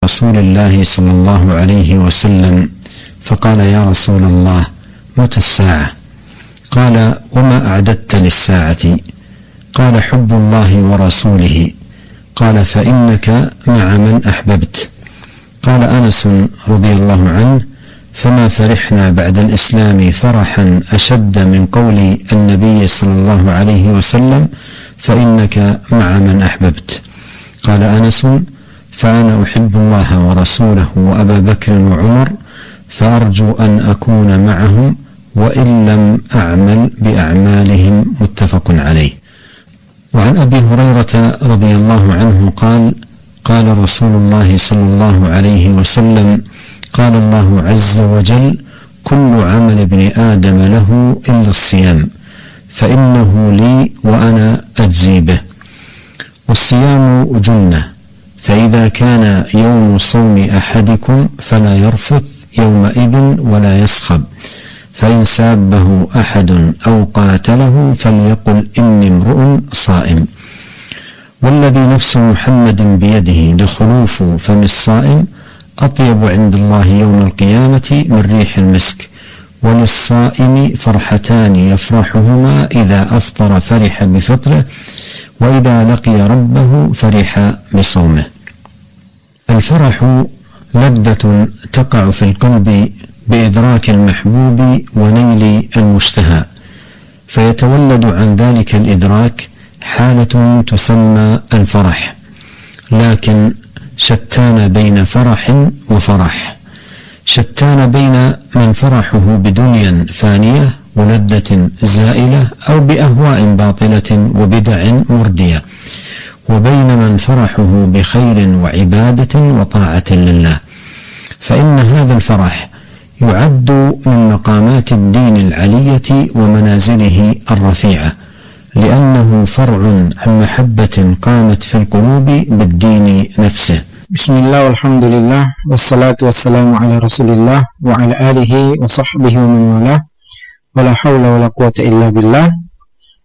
رسول الله صلى الله عليه وسلم فقال: يا رسول الله، متى الساعة؟ قال: وما أعددت للساعة؟ قال: حب الله ورسوله. قال: فإنك مع من أحببت. قال أنس رضي الله عنه: فما فرحنا بعد الإسلام فرحا أشد من قول النبي صلى الله عليه وسلم: فإنك مع من أحببت. قال أنس: فأنا أحب الله ورسوله وأبا بكر وعمر، فأرجو أن أكون معهم وإن لم أعمل بأعمالهم. متفق عليه. وعن أبي هريرة رضي الله عنه قال: قال رسول الله صلى الله عليه وسلم: قال الله عز وجل: كل عمل ابن آدم له إلا الصيام، فإنه لي وأنا أجزي به. والصيام جنة، فإذا كان يوم صوم أحدكم فلا يرفث يومئذ ولا يسخب، فإن سابه أحد أو قاتله فليقل: إني امرؤ صائم. والذي نفس محمد بيده لخلوف فم الصائم أطيب عند الله يوم القيامة من ريح المسك. وللصائم فرحتان يفرحهما: إذا أفطر فرح بفطره، وإذا لقي ربه فرح بصومه. الفرح لذة تقع في القلب بإدراك المحبوب ونيل المشتهى، فيتولد عن ذلك الإدراك حالة تسمى الفرح. لكن شتان بين فرح وفرح، شتان بين من فرحه بدنيا فانية ولذة زائلة أو بأهواء باطلة وبدع مردية، وبين من فرحه بخير وعبادة وطاعة لله. فإن هذا الفرح يعد من مقامات الدين العلية ومنازله الرفيعة، لأنه فرع عن محبة قامت في القلوب بالدين نفسه. بسم الله والحمد لله والصلاة والسلام على رسول الله وعلى آله وصحبه ومن والاه، wala haula wala quwata illa billah.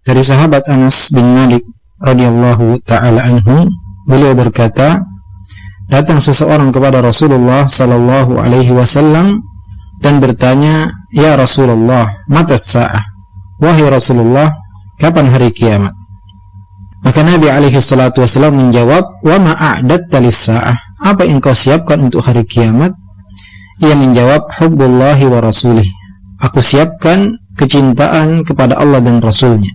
Dari sahabat Anas bin Malik radhiyallahu ta'ala anhu, beliau berkata, datang seseorang kepada Rasulullah sallallahu alaihi wasallam dan bertanya, ya Rasulullah, mata sa'ah? Wahai Rasulullah, kapan hari kiamat? Maka Nabi alaihi salatu wasallam menjawab, wa ma a'datta lis-sa'ah? Apa yang kau siapkan untuk hari kiamat? Ia menjawab, hubbullahi wa rasulih. Aku siapkan kecintaan kepada Allah dan Rasulnya.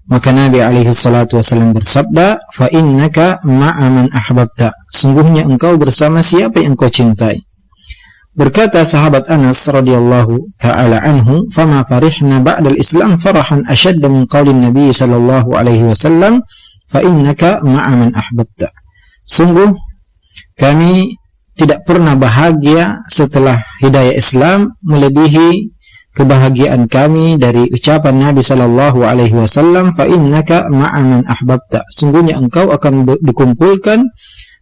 Maka Nabi alaihi salatu wasallam bersabda, fa innaka ma'a man ahbabta. Sungguhnya engkau bersama siapa yang engkau cintai. Berkata sahabat Anas radhiyallahu ta'ala anhu, fama farihna ba'dal Islam farahan ashadda min qaulin Nabi sallallahu alaihi wasallam, fa innaka ma'a man ahbabta. Sungguh kami tidak pernah bahagia setelah hidayah Islam melebihi kebahagiaan kami dari ucapan Nabi sallallahu alaihi wasallam, fa innaka ma'a man ahbabta. Sungguhnya engkau akan dikumpulkan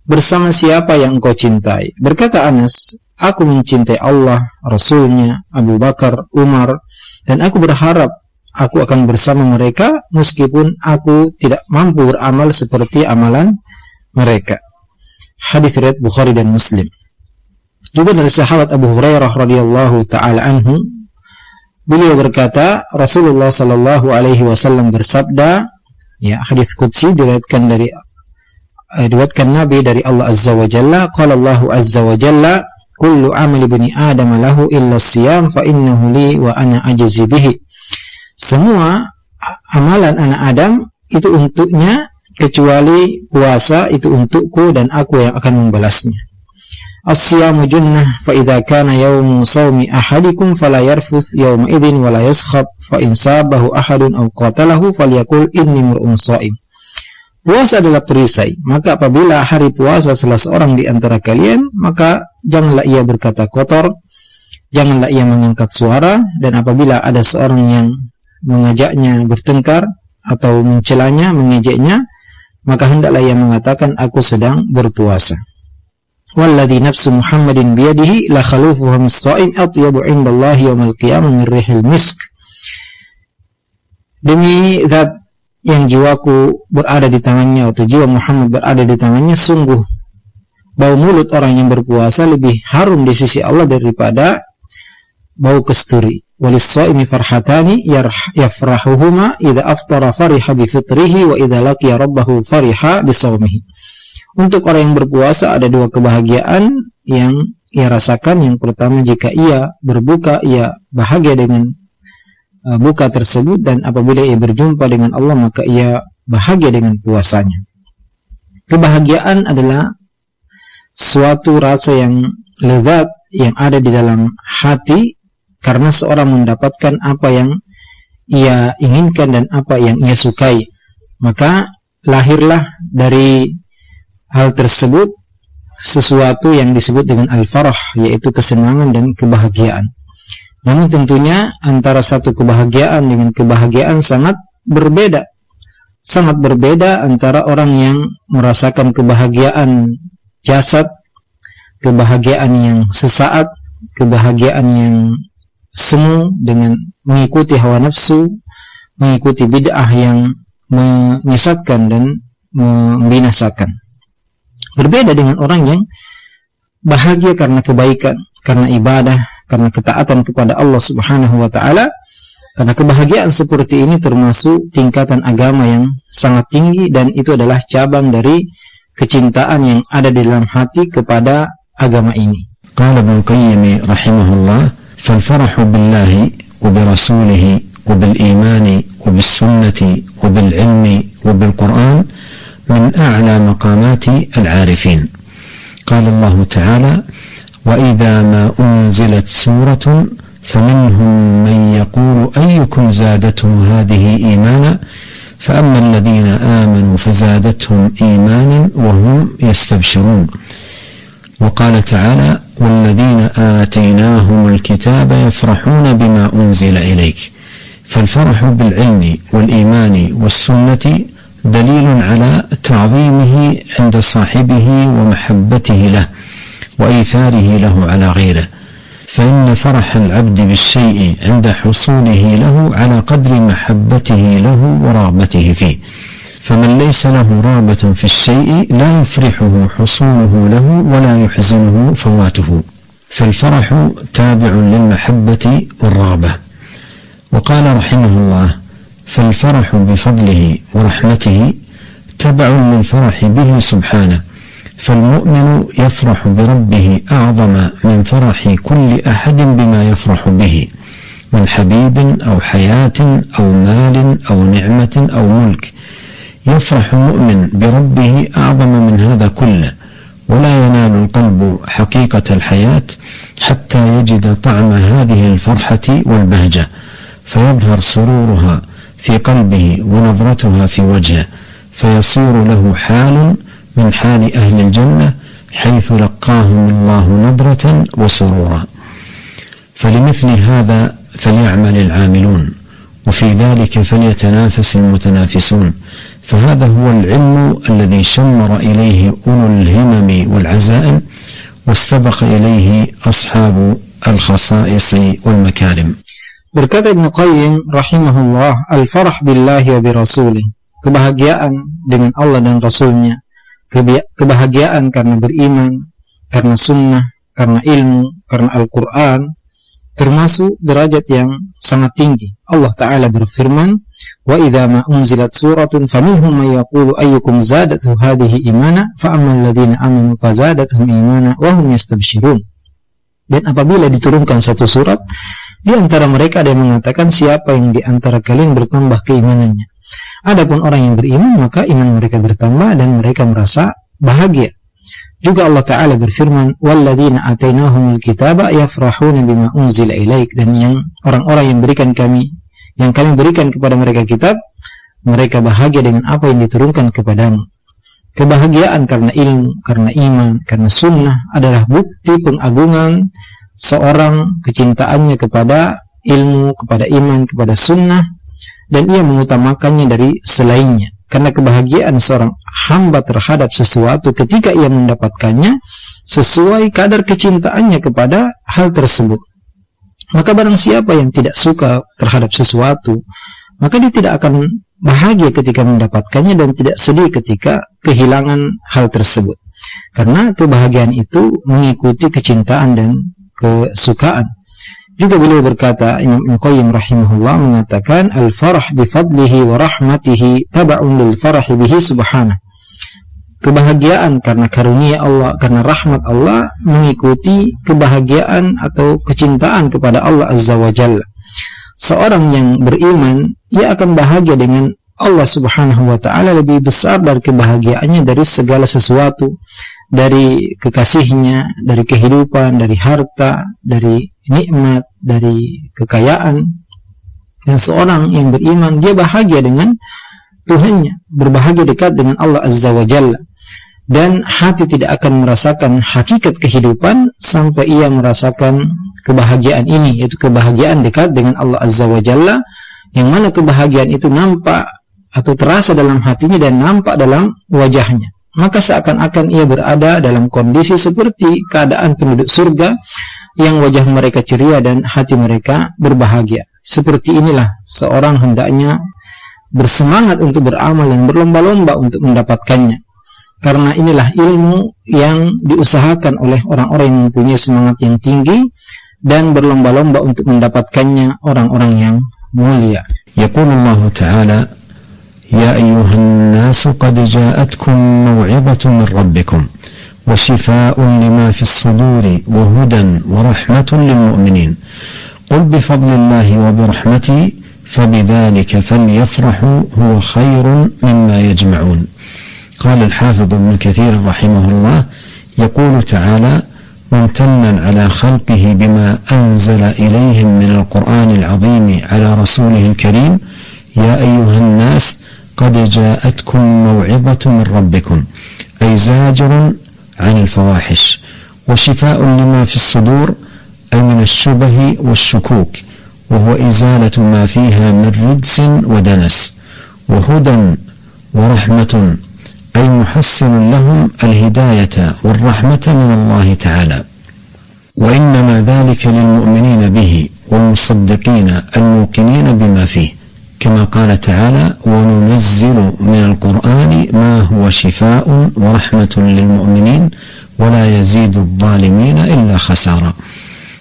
bersama siapa yang engkau cintai. Berkata Anas, aku mencintai Allah, Rasulnya, Abu Bakar, Umar, dan aku berharap aku akan bersama mereka meskipun aku tidak mampu beramal seperti amalan mereka. Hadis riwayat Bukhari dan Muslim. Juga dari sahabat Abu Hurairah radhiyallahu ta'ala anhu, beliau berkata, Rasulullah sallallahu alaihi wasallam bersabda, ya, hadis qudsi diriwayatkan Nabi dari Allah azza wa jalla, qala Allahu azza wa jalla, kullu amali bani Adam lahu illa siyam fa innahu li wa ana ajzi bihi. Semua amalan anak Adam itu untuknya, kecuali puasa itu untukku dan aku yang akan membalasnya. As-siyamu junnah, fa idza kana yawmu sawmi ahadikum fala yarfuth yawma idzin wala yaskhab, fa in sabahu ahadun aw qatalahu falyaqul inni mar'un sha'im. Puasa adalah perisai, maka apabila hari puasa salah seorang di antara kalian, maka janganlah ia berkata kotor, janganlah ia mengangkat suara, dan apabila ada seorang yang mengajaknya bertengkar atau mencelanya, mengejeknya, maka hendaklah ia mengatakan, aku sedang berpuasa. Walladhi nafsu Muhammadin biyadihi la khalufuhu mis-sha'im atyabu 'indallahi yawmal qiyamah min rihil misk. Demi zat yang jiwaku berada di tangannya, atau jiwa Muhammad berada di tangannya, sungguh bau mulut orang yang berpuasa lebih harum di sisi Allah daripada bau kasturi. Walis-shaimi farhatani yafrahuhuma idza aftara fariha bi fitrihi wa idza laqiya rabbahu fariha bi shaumihi. Untuk orang yang berpuasa ada dua kebahagiaan yang ia rasakan. Yang pertama, jika ia berbuka, ia bahagia dengan buka tersebut, dan apabila ia berjumpa dengan Allah maka ia bahagia dengan puasanya. Kebahagiaan adalah suatu rasa yang lezat yang ada di dalam hati karena seorang mendapatkan apa yang ia inginkan dan apa yang ia sukai. Maka lahirlah dari hal tersebut sesuatu yang disebut dengan al-farah, yaitu kesenangan dan kebahagiaan. Namun tentunya antara satu kebahagiaan dengan kebahagiaan sangat berbeda. Sangat berbeda antara orang yang merasakan kebahagiaan jasad, kebahagiaan yang sesaat, kebahagiaan yang semu dengan mengikuti hawa nafsu, mengikuti bid'ah yang menyesatkan dan membinasakan. Berbeda dengan orang yang bahagia karena kebaikan, karena ibadah, karena ketaatan kepada Allah Subhanahu wa ta'ala. Karena kebahagiaan seperti ini termasuk tingkatan agama yang sangat tinggi, dan itu adalah cabang dari kecintaan yang ada di dalam hati kepada agama ini. Qala Ibnu Qayyim rahimahullah, فالفرح بالله وبرسوله وبالإيمان وبالسنة وبالعلم وبالقرآن من أعلى مقامات العارفين. قال الله تعالى: وإذا ما أنزلت سورة فمنهم من يقول أيكم زادته هذه إيمانا فأما الذين آمنوا فزادتهم إيمانا وهم يستبشرون. وقال تعالى: والذين آتيناهم الكتاب يفرحون بما أنزل إليك. فالفرح بالعلم والإيمان والسنة دليل على تعظيمه عند صاحبه ومحبته له وإيثاره له على غيره، فإن فرح العبد بالشيء عند حصوله له على قدر محبته له ورغبته فيه، فمن ليس له رغبة في الشيء لا يفرحه حصوله له ولا يحزنه فواته، فالفرح تابع للمحبة والرغبة. وقال رحمه الله: فالفرح بفضله ورحمته تبع للفرح به سبحانه، فالمؤمن يفرح بربه أعظم من فرح كل أحد بما يفرح به من حبيب أو حياة أو مال أو نعمة أو ملك. يفرح المؤمن بربه أعظم من هذا كله، ولا ينال القلب حقيقة الحياة حتى يجد طعم هذه الفرحة والبهجة، فيظهر سرورها في قلبه ونظرتها في وجهه، فيصير له حال من حال أهل الجنة حيث لقاهم الله نظرة وسرورا. فلمثل هذا فليعمل العاملون، وفي ذلك فليتنافس المتنافسون، فهذا هو العلم الذي شمر إليه أولو الهمم والعزائم واستبق إليه أصحاب الخصائص والمكارم. Berkata Ibnu Qayyim rahimahullah, al-farah billahi wa birasulih, kebahagiaan dengan Allah dan Rasulnya, kebahagiaan karena beriman, karena sunnah, karena ilmu, karena Al-Quran, termasuk derajat yang sangat tinggi. Allah Ta'ala berfirman, wa idza ma unzilat suratun faminhum man yaqulu ayyukum zadatu hadhihi imana fa ammal ladzina amanu fazadatuhum imana wa hum yastabshirun. Dan apabila diturunkan satu surat, di antara mereka ada yang mengatakan, siapa yang di antara kalian bertambah keimanannya. Adapun orang yang beriman, maka iman mereka bertambah dan mereka merasa bahagia. Juga Allah Ta'ala berfirman, walladzina atainahumul kitaba yafrahuna bima unzila ilaik, dan yang orang-orang yang kami berikan kepada mereka kitab, mereka bahagia dengan apa yang diturunkan kepadamu. Kebahagiaan karena ilmu, karena iman, karena sunnah adalah bukti pengagungan seorang, kecintaannya kepada ilmu, kepada iman, kepada sunnah, dan ia mengutamakannya dari selainnya. Karena kebahagiaan seorang hamba terhadap sesuatu ketika ia mendapatkannya sesuai kadar kecintaannya kepada hal tersebut. Maka barang siapa yang tidak suka terhadap sesuatu, maka dia tidak akan bahagia ketika mendapatkannya dan tidak sedih ketika kehilangan hal tersebut. Karena kebahagiaan itu mengikuti kecintaan dan kesukaan. Juga beliau berkata, Imam Ibnu Qayyim rahimahullah mengatakan, al-farah bifadlihi wa rahmatihi taba'un lil farahi bihi subhanah. Kebahagiaan karena karunia Allah, karena rahmat Allah mengikuti kebahagiaan atau kecintaan kepada Allah Azza wa Jalla. Seorang yang beriman, ia akan bahagia dengan Allah Subhanahu wa ta'ala lebih besar dari kebahagiaannya dari segala sesuatu, dari kekasihnya, dari kehidupan, dari harta, dari nikmat, dari kekayaan. Dan seorang yang beriman, dia bahagia dengan Tuhannya, berbahagia dekat dengan Allah Azza wa Jalla. Dan hati tidak akan merasakan hakikat kehidupan sampai ia merasakan kebahagiaan ini, yaitu kebahagiaan dekat dengan Allah Azza wa Jalla, yang mana kebahagiaan itu nampak atau terasa dalam hatinya dan nampak dalam wajahnya. Maka seakan-akan ia berada dalam kondisi seperti keadaan penduduk surga yang wajah mereka ceria dan hati mereka berbahagia. Seperti inilah seorang hendaknya bersemangat untuk beramal dan berlomba-lomba untuk mendapatkannya. Karena inilah ilmu yang diusahakan oleh orang-orang yang mempunyai semangat yang tinggi dan berlomba-lomba untuk mendapatkannya orang-orang yang mulia. Yaqulu Allah Ta'ala, Ya ayyuhan nasu qad ja'atkum maw'izatun min rabbikum wa shifaa'un lima fis suduri wa hudan wa rahmatun lil mu'minin. Qul bi fadlillahi wa bi rahmatihi fabidhalika falyafrahu huwa khairun mimma yajma'un. قال الحافظ ابن كثير رحمه الله يقول تعالى ممتنا على خلقه بما أنزل إليهم من القرآن العظيم على رسوله الكريم يا أيها الناس قد جاءتكم موعظة من ربكم أي زاجر عن الفواحش وشفاء لما في الصدور أي من الشبه والشكوك وهو إزالة ما فيها من رجس ودنس وهدى ورحمة أي محصل لهم الهداية والرحمة من الله تعالى وإنما ذلك للمؤمنين به والمصدقين الموقنين بما فيه كما قال تعالى وننزل من القرآن ما هو شفاء ورحمة للمؤمنين ولا يزيد الظالمين إلا خسارا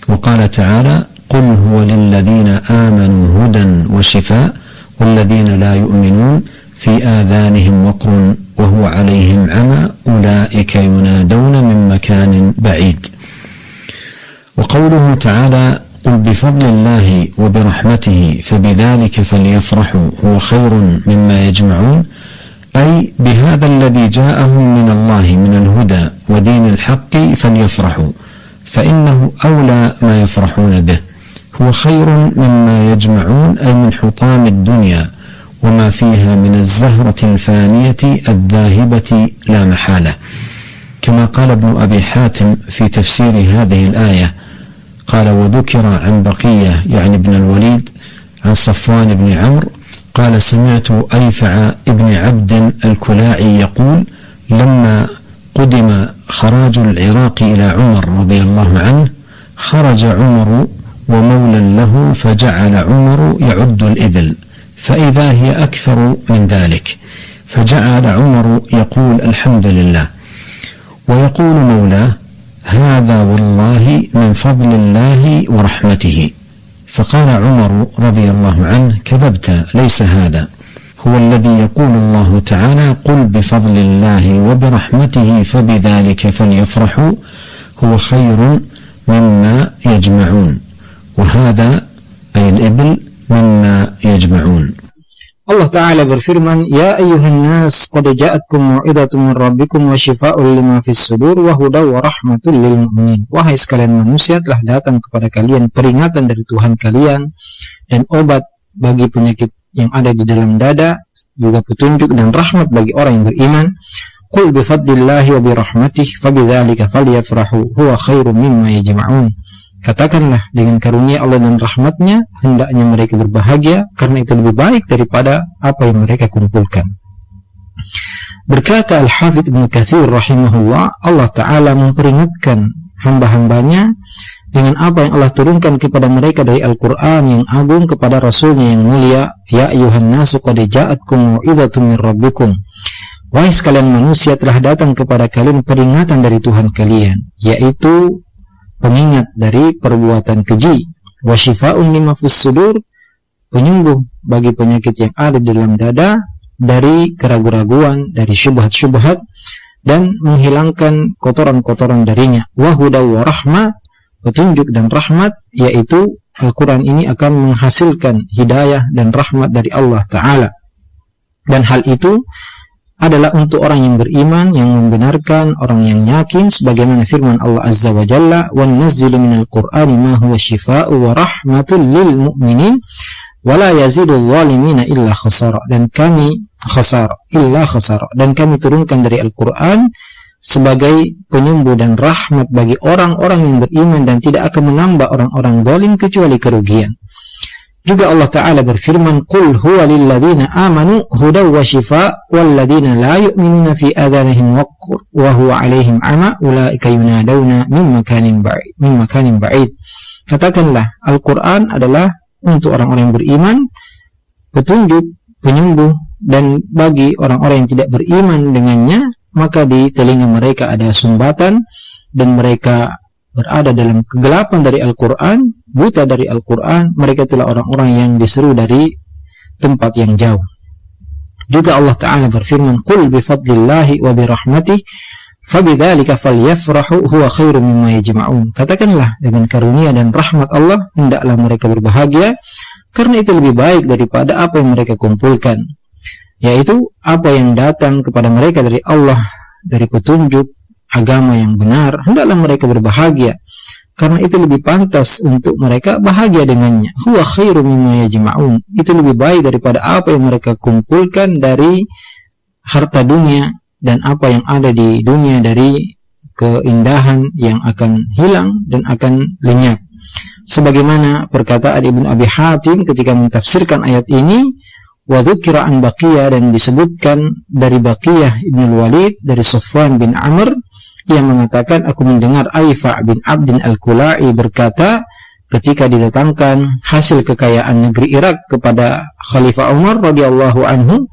وقال تعالى قل هو للذين آمنوا هدى وشفاء والذين لا يؤمنون في آذانهم وقر وهو عليهم عمى أولئك ينادون من مكان بعيد. وقوله تعالى قل بفضل الله وبرحمته فبذلك فليفرحوا هو خير مما يجمعون أي بهذا الذي جاءهم من الله من الهدى ودين الحق فليفرحوا فإنه أولى ما يفرحون به هو خير مما يجمعون أي من حطام الدنيا وما فيها من الزهرة الفانية الذاهبة لا محالة كما قال ابن أبي حاتم في تفسير هذه الآية قال وذكر عن بقية يعني ابن الوليد عن صفوان بن عمرو قال سمعت أيفع ابن عبد الكلاعي يقول لما قدم خراج العراق إلى عمر رضي الله عنه خرج عمر ومولى له فجعل عمر يعد الإبل فإذا هي أكثر من ذلك فجعل عمر يقول الحمد لله ويقول مولاه هذا والله من فضل الله ورحمته فقال عمر رضي الله عنه كذبت ليس هذا هو الذي يقول الله تعالى قل بفضل الله وبرحمته فبذلك فليفرحوا هو خير مما يجمعون وهذا أي الإبل مما يجمعون. Allah Ta'ala berfirman, Ya ayyuhan nas, qad ja'atkum mau'izatun min rabbikum wa shifaa'un lima fis sudur wa hudaw wa rahmatul lil mu'minin. Wahai sekalian manusia, telah datang kepada kalian peringatan dari Tuhan kalian dan obat bagi penyakit yang ada di dalam dada, juga petunjuk dan rahmat bagi orang yang beriman. Qul bi fadlillahi wa bi rahmatihi fabidzalika falyafrahu huwa khairum mimma yajma'un. Katakanlah, dengan karunia Allah dan rahmatnya hendaknya mereka berbahagia, karena itu lebih baik daripada apa yang mereka kumpulkan. Berkata Al-Hafidz Ibnu Katsir rahimahullah, Allah Ta'ala memperingatkan hamba-hambanya dengan apa yang Allah turunkan kepada mereka dari Al-Quran yang agung kepada Rasulnya yang mulia. Ya ayyuhan nasu qad ja'atkum mau'izatun min rabbikum Wahai sekalian manusia, telah datang kepada kalian peringatan dari Tuhan kalian, yaitu pengingat dari perbuatan keji, wa syifaa'un lima fis sudur, penyembuh bagi penyakit yang ada di dalam dada, dari keraguan-raguan, dari syubhat-syubhat, dan menghilangkan kotoran-kotoran darinya. Wa hudaw wa rahmah, petunjuk dan rahmat, yaitu Al-Quran ini akan menghasilkan hidayah dan rahmat dari Allah Ta'ala. Dan hal itu adalah untuk orang yang beriman, yang membenarkan, orang yang yakin, sebagaimana firman Allah Azza wa Jalla, wa nunazzilu minal Qur'ani ma huwa shifaa'u wa rahmatul lil mu'minin wa la yazidu adh-dhalimina illa khasara. Dan kami turunkan dari Al-Quran sebagai penyembuh dan rahmat bagi orang-orang yang beriman, dan tidak akan menambah orang-orang zalim kecuali kerugian. Juga Allah Ta'ala berfirman, Qul huwa lilladzina amanu hudaw wa shifa' walladzina la yu'minuna fi adhanihim waqur wa huwa alaihim ama ulaika yunadawna min makanin ba'id. Katakanlah, Al-Quran adalah untuk orang-orang yang beriman, petunjuk, penyembuh, dan bagi orang-orang yang tidak beriman dengannya, maka di telinga mereka ada sumbatan, dan mereka berada dalam kegelapan dari Al-Quran, buta dari Al-Quran. Mereka itulah orang-orang yang diseru dari tempat yang jauh. Juga Allah Ta'ala berfirman, Qul bifadlillahi wa birahmatih fabidzalika falyafrahu huwa khairum mimma yajma'un. Katakanlah, dengan karunia dan rahmat Allah hendaklah mereka berbahagia, karena itu lebih baik daripada apa yang mereka kumpulkan, yaitu apa yang datang kepada mereka dari Allah, dari petunjuk agama yang benar. Hendaklah mereka berbahagia, karena itu lebih pantas untuk mereka bahagia dengannya. Huwa khairum mimma yajma'un, itu lebih baik daripada apa yang mereka kumpulkan dari harta dunia dan apa yang ada di dunia dari keindahan yang akan hilang dan akan lenyap. Sebagaimana perkataan Ibnu Abi Hatim ketika mentafsirkan ayat ini, wa dzukira an Baqiyah, dan disebutkan dari Baqiyah Ibnu Walid dari Sufyan bin Amr, yang mengatakan, aku mendengar Aifa bin Abdin Al-Kula'i berkata, ketika didatangkan hasil kekayaan negeri Irak kepada Khalifah Umar radhiyallahu anhu,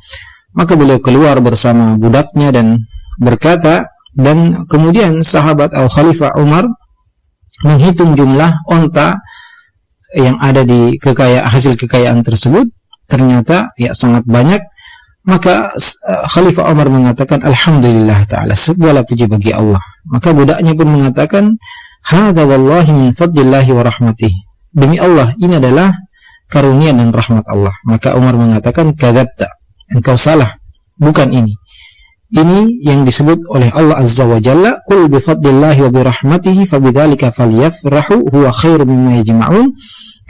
maka beliau keluar bersama budaknya dan berkata, dan kemudian sahabat atau Khalifah Umar menghitung jumlah onta yang ada di hasil kekayaan tersebut, ternyata ya sangat banyak. Maka Khalifah Umar mengatakan, Alhamdulillah Ta'ala, segala puji bagi Allah. Maka budaknya pun mengatakan, Hadza wallahi min fadlillahi wa rahmatih, demi Allah, ini adalah karunia dan rahmat Allah. Maka Umar mengatakan, Kadzabta, engkau salah, bukan ini. Ini yang disebut oleh Allah Azza wa Jalla, Qul bifadlillahi wa birahmatihi fabidzalika falyafrahu huwa khairum mimma yajma'un.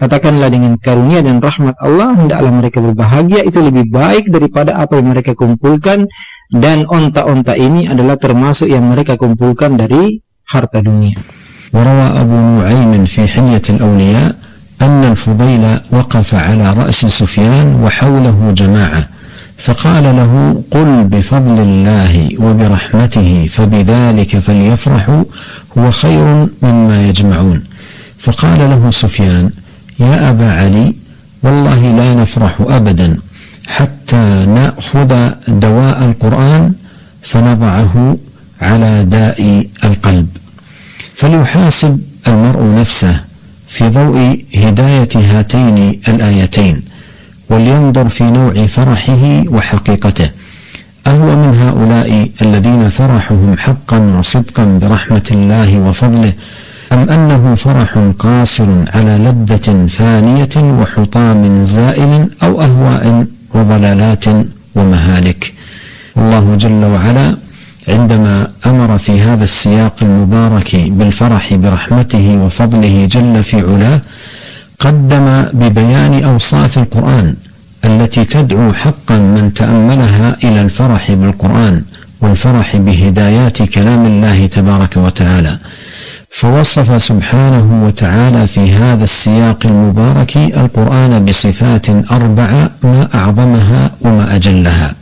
Katakanlah, dengan karunia dan rahmat Allah hendaklah mereka berbahagia, itu lebih baik daripada apa yang mereka kumpulkan, dan onta-onta ini adalah termasuk yang mereka kumpulkan dari harta dunia. وروى أبو نعيم في حلية الأولياء أن الفضيل وقف على رأس سفيان وحوله جماعة فقال له قل بفضل الله وبرحمته فبذلك فليفرحوا هو خير مما يجمعون. فقال له سفيان يا أبا علي والله لا نفرح أبدا حتى نأخذ دواء القرآن فنضعه على داء القلب. فليحاسب المرء نفسه في ضوء هداية هاتين الآيتين ولينظر في نوع فرحه وحقيقته، أهو من هؤلاء الذين فرحهم حقا وصدقا برحمة الله وفضله، أم أنه فرح قاصر على لذة فانية وحطام زائل أو أهواء وضلالات ومهالك. الله جل وعلا عندما أمر في هذا السياق المبارك بالفرح برحمته وفضله جل في علاه قدم ببيان أوصاف القرآن التي تدعو حقا من تأملها إلى الفرح بالقرآن والفرح بهدايات كلام الله تبارك وتعالى. فوصف سبحانه وتعالى في هذا السياق المبارك القرآن بصفات أربعة ما أعظمها وما أجلها.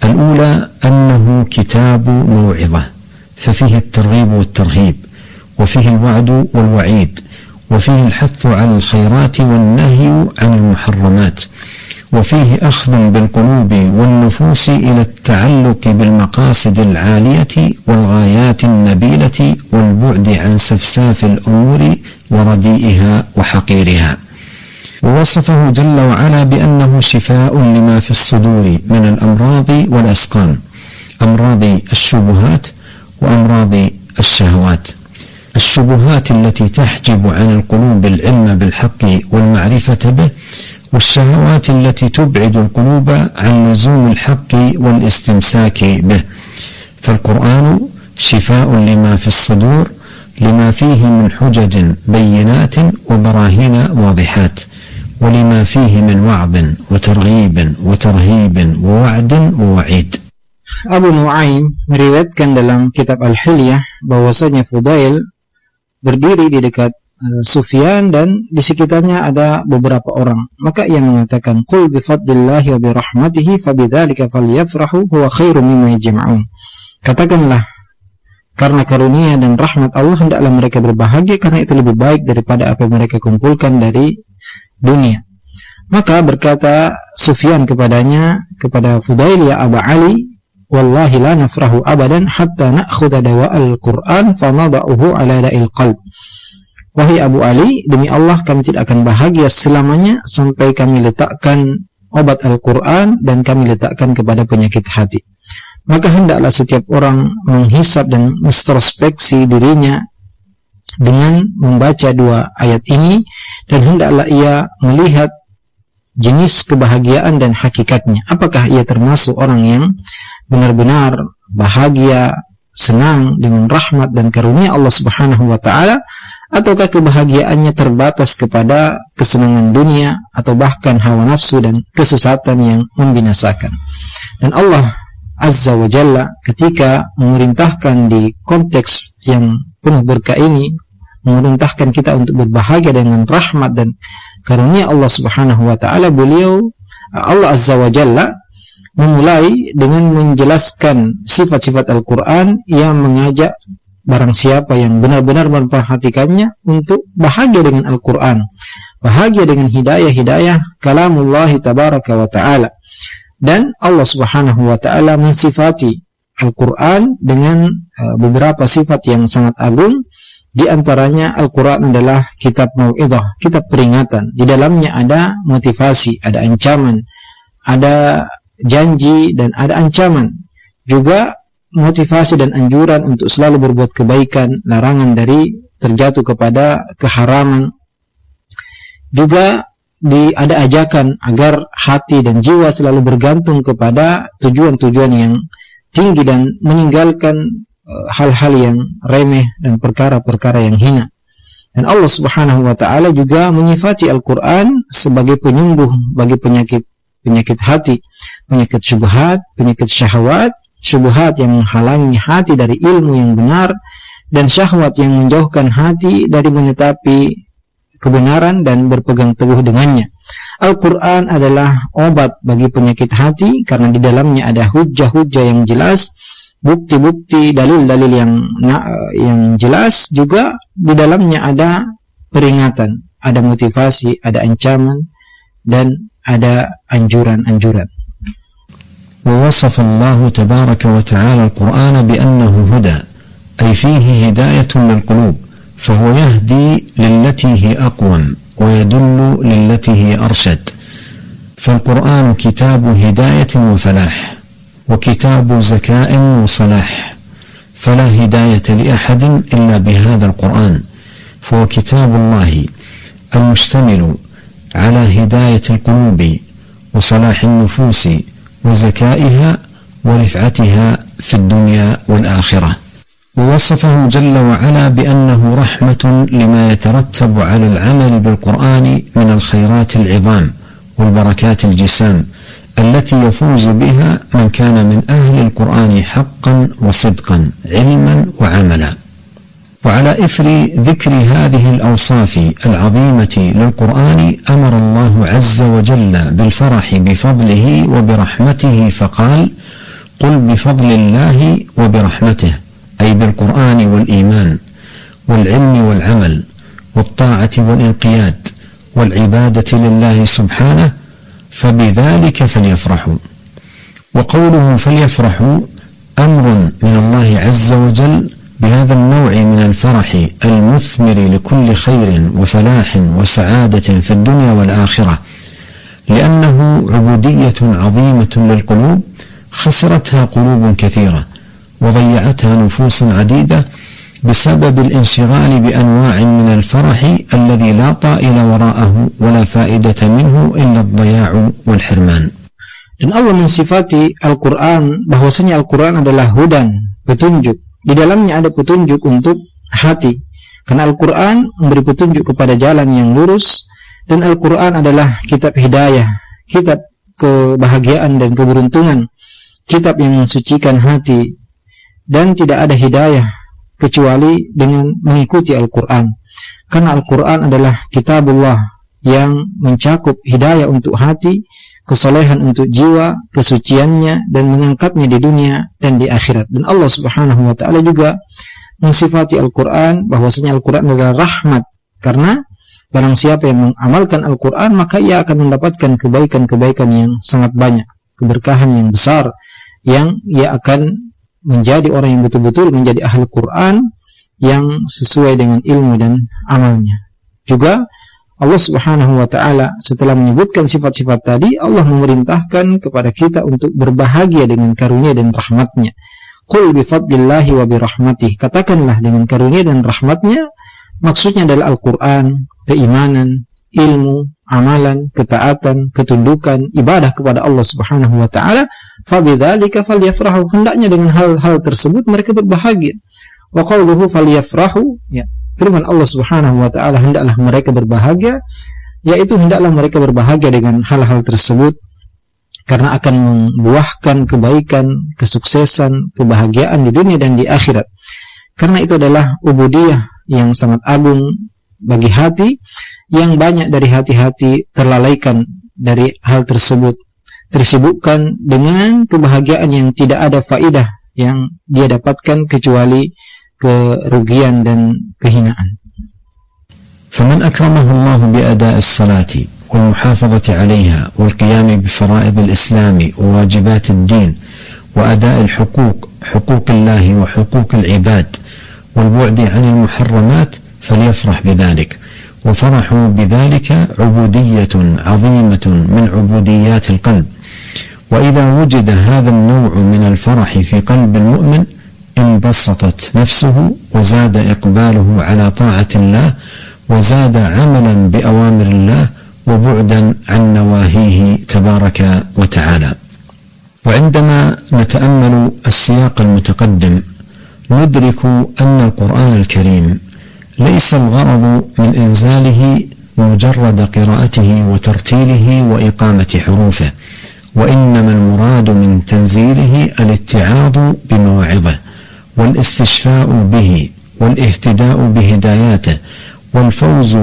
الأولى أنه كتاب موعظة، ففيه الترغيب والترهيب، وفيه الوعد والوعيد، وفيه الحث على الخيرات والنهي عن المحرمات، وفيه أخذ بالقلوب والنفوس إلى التعلق بالمقاصد العالية والغايات النبيلة والبعد عن سفساف الأمور ورديئها وحقيرها. ووصفه جل وعلا بأنه شفاء لما في الصدور من الأمراض والأسقام، أمراض الشبهات وأمراض الشهوات. الشبهات التي تحجب عن القلوب العلم بالحق والمعرفة به، والشهوات التي تبعد القلوب عن لزوم الحق والاستمساك به. فالقرآن شفاء لما في الصدور، لما فيه من حجج بينات وبراهين واضحات، ولما فيه من وعظ وترغيب وترهيب ووعد ووعيد. Abu Nu'aim meriwayatkan dalam kitab Al-Hilyah bahwasanya Fudail berdiri di dekat Sufyan dan di sekitarnya ada beberapa orang. Maka ia mengatakan, "Qul bi fadlillahi wa bi rahmatihi fabidzalika falyafrahu huwa khairum mimma yajma'un." Katakanlah, karena karunia dan rahmat Allah hendaklah mereka berbahagia, karena itu lebih baik daripada apa yang mereka kumpulkan dari dunia. Maka berkata Sufyan kepada Fudail, "Ya Aba Ali, wallahi la nafrahu abadan hatta na'khudha dawa'al Qur'an fa nada'uhu ala da'il qalb." Wahai Abu Ali, demi Allah kami tidak akan bahagia selamanya sampai kami letakkan obat Al-Quran dan kami letakkan kepada penyakit hati. Maka hendaklah setiap orang menghisap dan introspeksi dirinya dengan membaca dua ayat ini, dan hendaklah ia melihat jenis kebahagiaan dan hakikatnya. Apakah ia termasuk orang yang benar-benar bahagia, senang dengan rahmat dan karunia Allah Subhanahu wa ta'ala, ataukah kebahagiaannya terbatas kepada kesenangan dunia atau bahkan hawa nafsu dan kesesatan yang membinasakan. Dan Allah Azza wa Jalla ketika memerintahkan di konteks yang penuh berkah ini, memerintahkan kita untuk berbahagia dengan rahmat dan karunia Allah Subhanahu wa ta'ala, Allah Azza wa Jalla memulai dengan menjelaskan sifat-sifat Al-Quran yang mengajak barang siapa yang benar-benar memperhatikannya untuk bahagia dengan Al-Quran, bahagia dengan hidayah-hidayah kalamullahi tabaraka wa ta'ala. Dan Allah Subhanahu wa ta'ala mensifati Al-Quran dengan beberapa sifat yang sangat agung. Di antaranya Al-Quran adalah kitab mau'idhah, kitab peringatan. Di dalamnya ada motivasi, ada ancaman, ada janji dan ada ancaman. Juga motivasi dan anjuran untuk selalu berbuat kebaikan, larangan dari terjatuh kepada keharaman. Juga ada ajakan agar hati dan jiwa selalu bergantung kepada tujuan-tujuan yang tinggi dan meninggalkan hal-hal yang remeh dan perkara-perkara yang hina. Dan Allah Subhanahu wa ta'ala juga menyifati Al-Quran sebagai penyembuh bagi penyakit hati, penyakit syubhat, penyakit syahwat, syubhat yang menghalangi hati dari ilmu yang benar, dan syahwat yang menjauhkan hati dari menetapi kebenaran dan berpegang teguh dengannya. Al-Quran adalah obat bagi penyakit hati karena di dalamnya ada hujah-hujah yang jelas, bukti-bukti, dalil-dalil yang jelas. Juga di dalamnya ada peringatan, ada motivasi, ada ancaman, dan ada anjuran-anjuran. ووصف الله تبارك وتعالى القرآن بأنه هدى، أي فيه هداية للقلوب، فهو يهدي للتي هي أقوم ويدل للتي هي أرشد. فالقرآن كتاب هداية وفلاح، وكتاب زكاء وصلاح، فلا هداية لأحد إلا بهذا القرآن، فهو كتاب الله المشتمل على هداية القلوب وصلاح النفوس وزكائها ورفعتها في الدنيا والآخرة. ووصفه جل وعلا بأنه رحمة لما يترتب على العمل بالقرآن من الخيرات العظام والبركات الجسام التي يفوز بها من كان من أهل القرآن حقا وصدقا، علما وعملا. وعلى إثر ذكر هذه الأوصاف العظيمة للقرآن أمر الله عز وجل بالفرح بفضله وبرحمته فقال: قل بفضل الله وبرحمته، أي بالقرآن والإيمان والعلم والعمل والطاعة والانقياد والعبادة لله سبحانه، فبذلك فليفرحوا. وقوله فليفرحوا أمر من الله عز وجل بهذا النوع من الفرح المثمر لكل خير وفلاح وسعادة في الدنيا والآخرة، لأنه عبودية عظيمة للقلوب خسرتها قلوب كثيرة وضيعتها نفوس عديدة بسبب الانشغال بأنواع من الفرح الذي لا طائل وراءه ولا فائدة منه إلا الضياع والحرمان. Dan Allah mensifati Al-Quran bahwasanya Al-Quran adalah hudan, petunjuk. Di dalamnya ada petunjuk untuk hati, karena Al-Quran memberi petunjuk kepada jalan yang lurus. Dan Al-Quran adalah kitab hidayah, kitab kebahagiaan dan keberuntungan, kitab yang mensucikan hati. Dan tidak ada hidayah kecuali dengan mengikuti Al-Quran, karena Al-Quran adalah kitabullah yang mencakup hidayah untuk hati, kesolehan untuk jiwa, kesuciannya, dan mengangkatnya di dunia dan di akhirat. Dan Allah Subhanahu wa ta'ala juga mensifati Al-Quran bahwasanya Al-Quran adalah rahmat, karena barang siapa yang mengamalkan Al-Quran maka ia akan mendapatkan kebaikan-kebaikan yang sangat banyak, keberkahan yang besar, yang ia akan menjadi orang yang betul-betul menjadi ahli Quran yang sesuai dengan ilmu dan amalnya. Juga Allah Subhanahu wa ta'ala setelah menyebutkan sifat-sifat tadi, Allah memerintahkan kepada kita untuk berbahagia dengan karunia dan rahmatnya. Qul bifadlillahi wa birahmatih. Katakanlah dengan karunia dan rahmatnya, maksudnya adalah Al-Quran, keimanan, ilmu, amalan, ketaatan, ketundukan, ibadah kepada Allah Subhanahu wa ta'ala. Fabidzalika falyafrahu. Hendaknya dengan hal-hal tersebut mereka berbahagia. Wa qawluhu falyafrahu, ya, firman Allah Subhanahu wa ta'ala, hendaklah mereka berbahagia, yaitu hendaklah mereka berbahagia dengan hal-hal tersebut karena akan membuahkan kebaikan, kesuksesan, kebahagiaan di dunia dan di akhirat. Karena itu adalah ubudiyah yang sangat agung bagi hati, yang banyak dari hati-hati terlalaikan dari hal tersebut, tersibukkan dengan kebahagiaan yang tidak ada faidah yang dia dapatkan kecuali kerugian dan kehinaan. فمن أكرمه الله بأداء الصلاة والمحافظة عليها والقيام بفرائض الإسلام وواجبات الدين وأداء الحقوق، حقوق الله وحقوق العباد، والبعد عن المحرمات، فليفرح بذلك. وفرحوا بذلك عبودية عظيمة من عبوديات القلب. وإذا وجد هذا النوع من الفرح في قلب المؤمن انبسطت نفسه وزاد إقباله على طاعة الله وزاد عملا بأوامر الله وبعدا عن نواهيه تبارك وتعالى. وعندما نتأمل السياق المتقدم ندرك أن القرآن الكريم ليس الغرض من إنزاله مجرد قراءته وترتيله وإقامة حروفه، وإنما المراد من تنزيله الاتعاظ بمواعظه والاستشفاء به والاهتداء بهداياته والفوز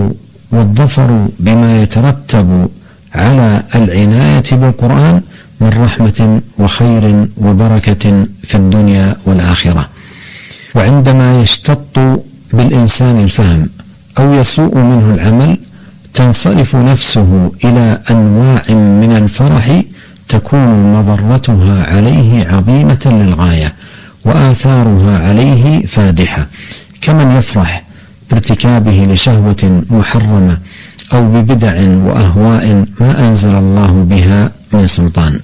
والظفر بما يترتب على العناية بالقرآن من رحمة وخير وبركة في الدنيا والآخرة. وعندما يشتط بالإنسان الفهم أو يسوء منه العمل تنصرف نفسه إلى أنواع من الفرح تكون مضرتها عليه عظيمة للغاية وآثارها عليه فادحة، كمن يفرح بارتكابه لشهوة محرمة أو ببدع وأهواء ما أنزل الله بها من سلطان.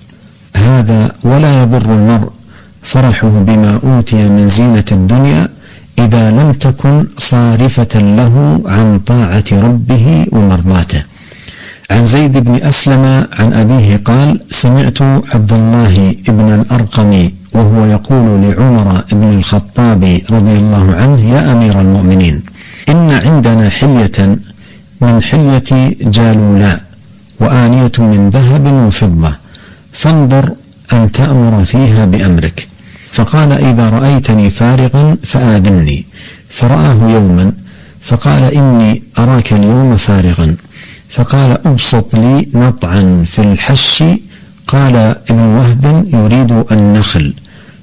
هذا ولا يضر المرء فرحه بما أوتي من زينة الدنيا إذا لم تكن صارفة له عن طاعة ربه ومرضاته. عن زيد بن أسلم عن أبيه قال: سمعت عبد الله بن الأرقم وهو يقول لعمر بن الخطاب رضي الله عنه: يا أمير المؤمنين، إن عندنا حلية من حلية جالولاء وآنية من ذهب وفضة، فانظر أن تأمر فيها بأمرك. فقال: إذا رأيتني فارغا فآذني. فرآه يوما فقال: إني أراك اليوم فارغا. فقال: أبسط لي نطعا في الحش. قال ابن وهب: يريد النخل.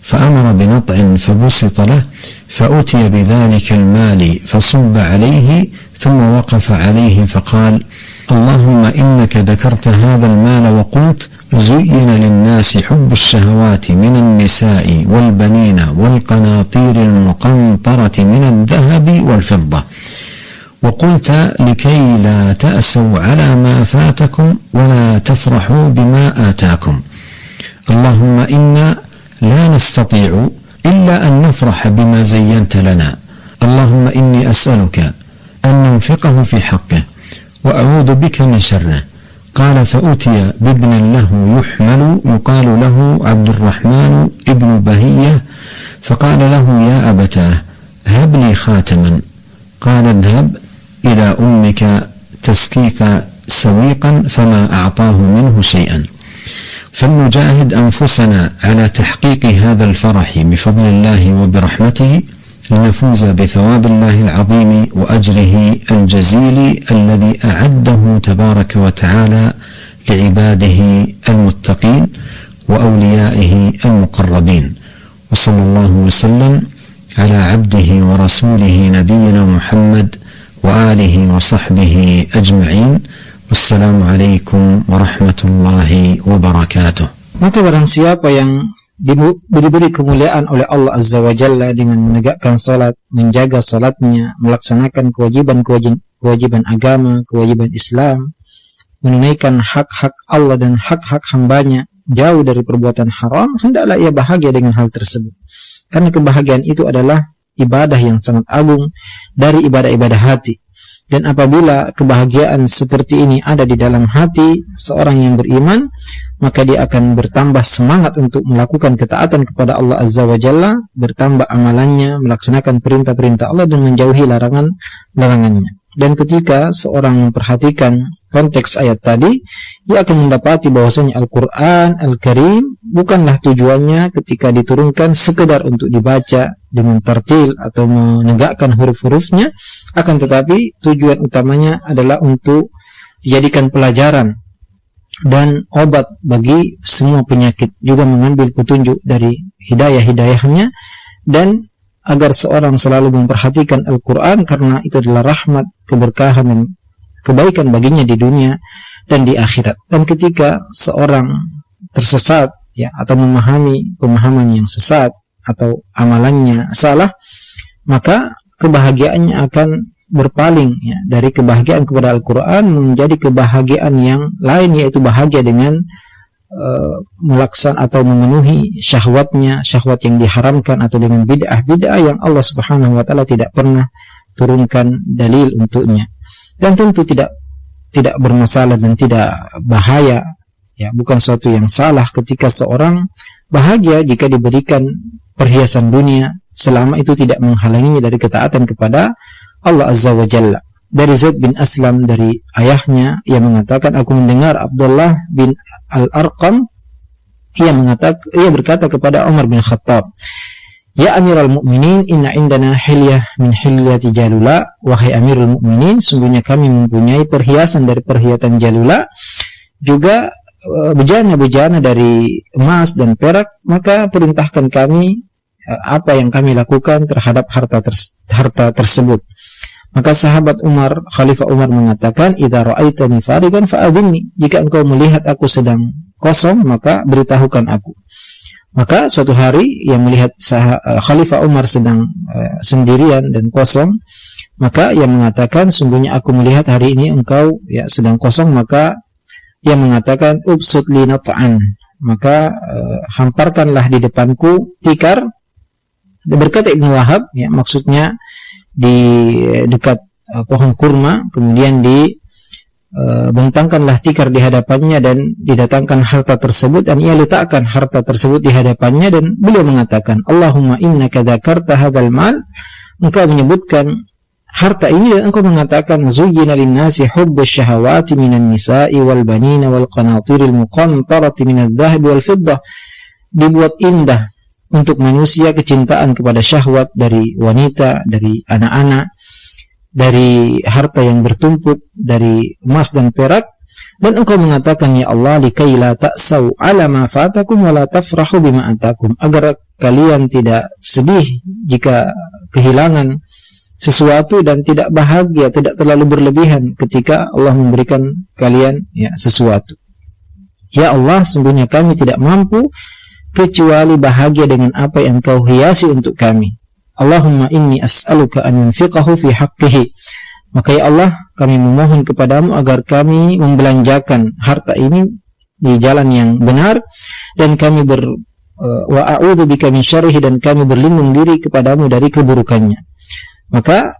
فأمر بنطع فبسط له، فأتي بذلك المال فصب عليه، ثم وقف عليه فقال: اللهم إنك ذكرت هذا المال وقلت زين للناس حب الشهوات من النساء والبنين والقناطير المقنطرة من الذهب والفضة، وقلت لكي لا تأسوا على ما فاتكم ولا تفرحوا بما آتاكم. اللهم إنا لا نستطيع إلا أن نفرح بما زينت لنا. اللهم إني أسألك أن ننفقه في حقه وأعوذ بك من شره. قال فأتي بابن له يحمل يقال له عبد الرحمن ابن بهية، فقال له يا أبتاه هب لي خاتما. قال اذهب إلى أمك تسقيك سويقا، فما أعطاه منه شيئا. فلنجاهد أنفسنا على تحقيق هذا الفرح بفضل الله وبرحمته، لنفوز بثواب الله العظيم وأجره الجزيل الذي أعده تبارك وتعالى لعباده المتقين وأوليائه المقربين. وصلى الله وسلم على عبده ورسوله نبينا محمد وآله وصحبه أجمعين. والسلام عليكم ورحمة الله وبركاته. Maka barang siapa yang diberi kemuliaan oleh Allah Azza wa Jalla dengan menegakkan salat, menjaga salatnya, melaksanakan kewajiban agama, kewajiban Islam, menunaikan hak-hak Allah dan hak-hak hambanya, jauh dari perbuatan haram, hendaklah ia bahagia dengan hal tersebut. Karena kebahagiaan itu adalah ibadah yang sangat agung dari ibadah-ibadah hati. Dan apabila kebahagiaan seperti ini ada di dalam hati seorang yang beriman, maka dia akan bertambah semangat untuk melakukan ketaatan kepada Allah Azza wa Jalla, bertambah amalannya, melaksanakan perintah-perintah Allah dan menjauhi larangannya. Dan ketika seorang memperhatikan konteks ayat tadi, dia akan mendapati bahwasanya Al-Quran Al-Karim bukanlah tujuannya ketika diturunkan sekedar untuk dibaca dengan tartil atau menegakkan huruf-hurufnya, akan tetapi tujuan utamanya adalah untuk dijadikan pelajaran dan obat bagi semua penyakit, juga mengambil petunjuk dari hidayah-hidayahnya, dan agar seorang selalu memperhatikan Al-Quran karena itu adalah rahmat, keberkahan dan kebaikan baginya di dunia dan di akhirat. Dan ketika seorang tersesat ya, atau memahami pemahaman yang sesat atau amalannya salah, maka kebahagiaannya akan berpaling ya, dari kebahagiaan kepada Al-Quran menjadi kebahagiaan yang lain, yaitu bahagia dengan melaksan atau memenuhi syahwatnya, syahwat yang diharamkan, atau dengan bid'ah-bid'ah yang Allah Subhanahu wa taala tidak pernah turunkan dalil untuknya. Dan tentu tidak bermasalah dan tidak bahaya ya, bukan suatu yang salah ketika seorang bahagia jika diberikan perhiasan dunia selama itu tidak menghalanginya dari ketaatan kepada Allah Azza wa Jalla. Dari Zaid bin Aslam, dari ayahnya, ia mengatakan, aku mendengar Abdullah bin Al-Arqam ia berkata kepada Umar bin Khattab, ya Amirul Mukminin, inna indana hilyah min hilyati Jalula. Wahai Amirul Mukminin, sungguhnya kami mempunyai perhiasan dari perhiasan Jalula, juga bejana-bejana dari emas dan perak, maka perintahkan kami apa yang kami lakukan terhadap harta tersebut. Maka sahabat Umar, Khalifah Umar mengatakan, idza ra'aitani farigan fa'adhinni, jika engkau melihat aku sedang kosong, maka beritahukan aku. Maka suatu hari yang melihat Khalifah Umar sedang sendirian dan kosong, maka ia mengatakan, sungguhnya aku melihat hari ini engkau ya sedang kosong. Maka ia mengatakan, ubsut li nat'an, maka hamparkanlah di depanku tikar. Berkata Ibnu Wahab ya, maksudnya di dekat pohon kurma, kemudian bentangkanlah tikar di hadapannya dan didatangkan harta tersebut, dan ia letakkan harta tersebut di hadapannya, dan beliau mengatakan, Allahumma innaka dzakarta hadzal mal, engkau menyebutkan harta ini dan engkau mengatakan, zuyyina lin-nasi hubbus syahawati minan nisa'i wal banina wal qanatiril muqantarati minadh dhahabi wal fiddah, dibuat indah untuk manusia kecintaan kepada syahwat dari wanita, dari anak-anak, dari harta yang bertumpuk, dari emas dan perak. Dan engkau mengatakan, ya Allah, likai la ta'sau ala ma fatakum wa la tafrahu bima atakum, agar kalian tidak sedih jika kehilangan sesuatu dan tidak bahagia, tidak terlalu berlebihan ketika Allah memberikan kalian sesuatu. Ya Allah, sungguhnya kami tidak mampu kecuali bahagia dengan apa yang Kau hiasi untuk kami. Allahumma inni as'aluka an yunfiqahu fi haqqihi. Maka ya Allah, kami memohon kepadamu agar kami membelanjakan harta ini di jalan yang benar, dan kami wa a'udzu bika min syarrihi, dan kami berlindung diri kepadamu dari keburukannya. Maka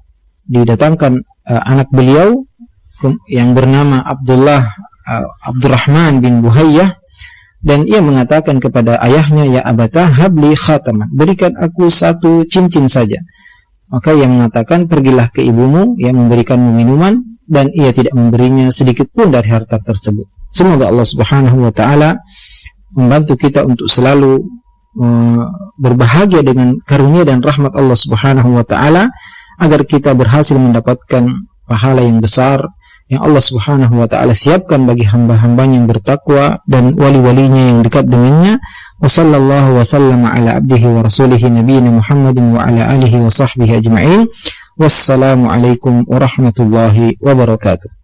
didatangkan anak beliau yang bernama Abdurrahman bin Buhayyah, dan ia mengatakan kepada ayahnya, ya abata habli khataman, berikan aku satu cincin saja. Maka ia mengatakan, pergilah ke ibumu yang memberikanmu minuman, dan ia tidak memberinya sedikit pun dari harta tersebut. Semoga Allah Subhanahu wa taala membantu kita untuk selalu berbahagia dengan karunia dan rahmat Allah Subhanahu wa taala, agar kita berhasil mendapatkan pahala yang besar yang Allah Subhanahu wa taala siapkan bagi hamba-hambanya yang bertakwa dan wali-walinya yang dekat dengannya. Wassallallahu wasallama ala abdihi wa rasulihi nabiyina Muhammadin wa ala alihi wa sahbihi ajma'in. Wassalamu alaikum warahmatullahi wabarakatuh.